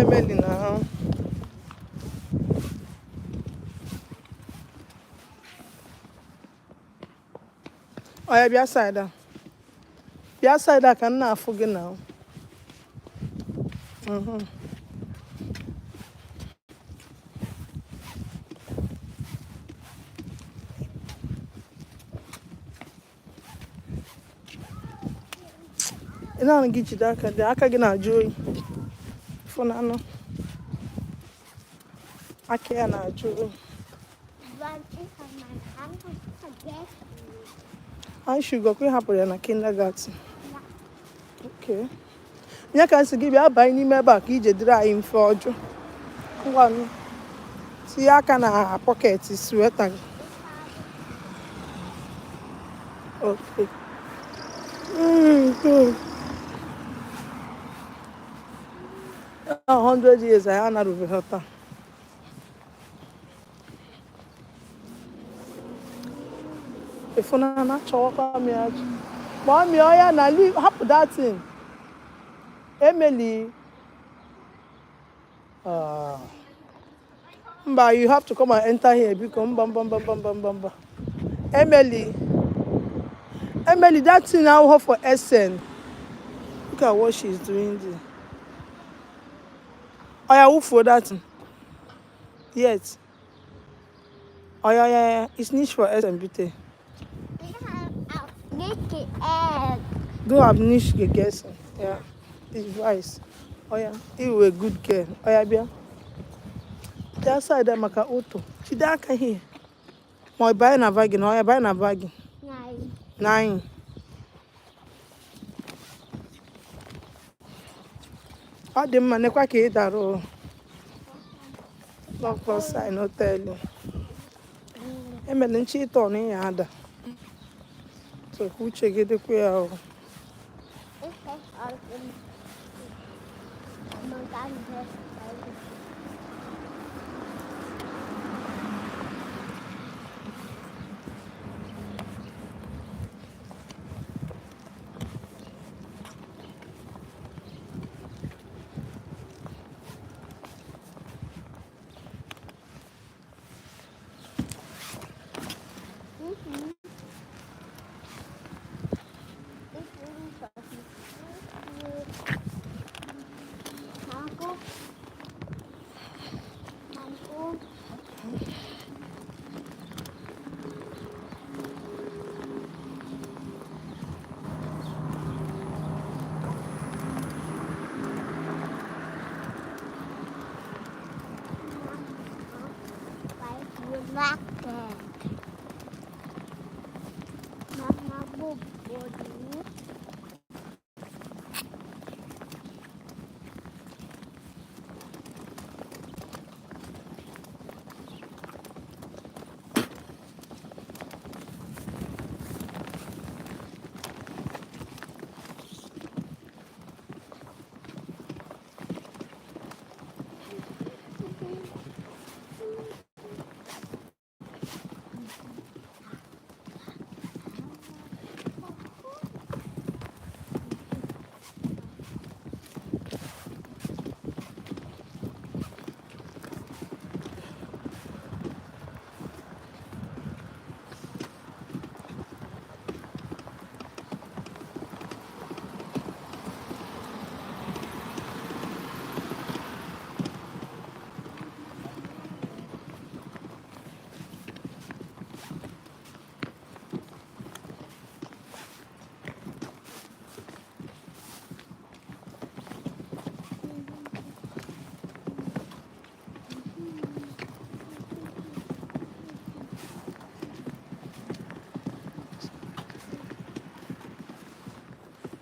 Emily now. Oh, yeah, be outside there. Be outside there, can not forget now. You know, get you that. The aka gonna joy. For now, I can't joy. I should go. We happen in a kindergarten. Okay. You can see give you a buy me back. You just dry in for you. One. See, I can a pocket sweater. Okay. Good. 100 years, I am not over her. If you not talk about me, mommy, oh yeah, now leave. Happen that thing. Emily. But you have to come and enter here because bam. Emily, that thing now her for SN. Look at what she's doing there. Oh yeah, who for that? Yes. Oh yeah. It's niche for SN beauty. Don't have niche guessing. Yeah. It's vice. Oh yeah. You were a good girl. Oh yeah, Bia. That side there maka auto. She don't can here. My buy na bag. Oh yeah, buy na bag. 9. All the money kwa ke daro. Long cross I no tell you. Emily cheat on ya ada. So who check it the queer.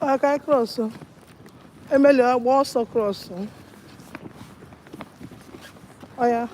I can't cross. Emily, I want to cross. Oh yeah.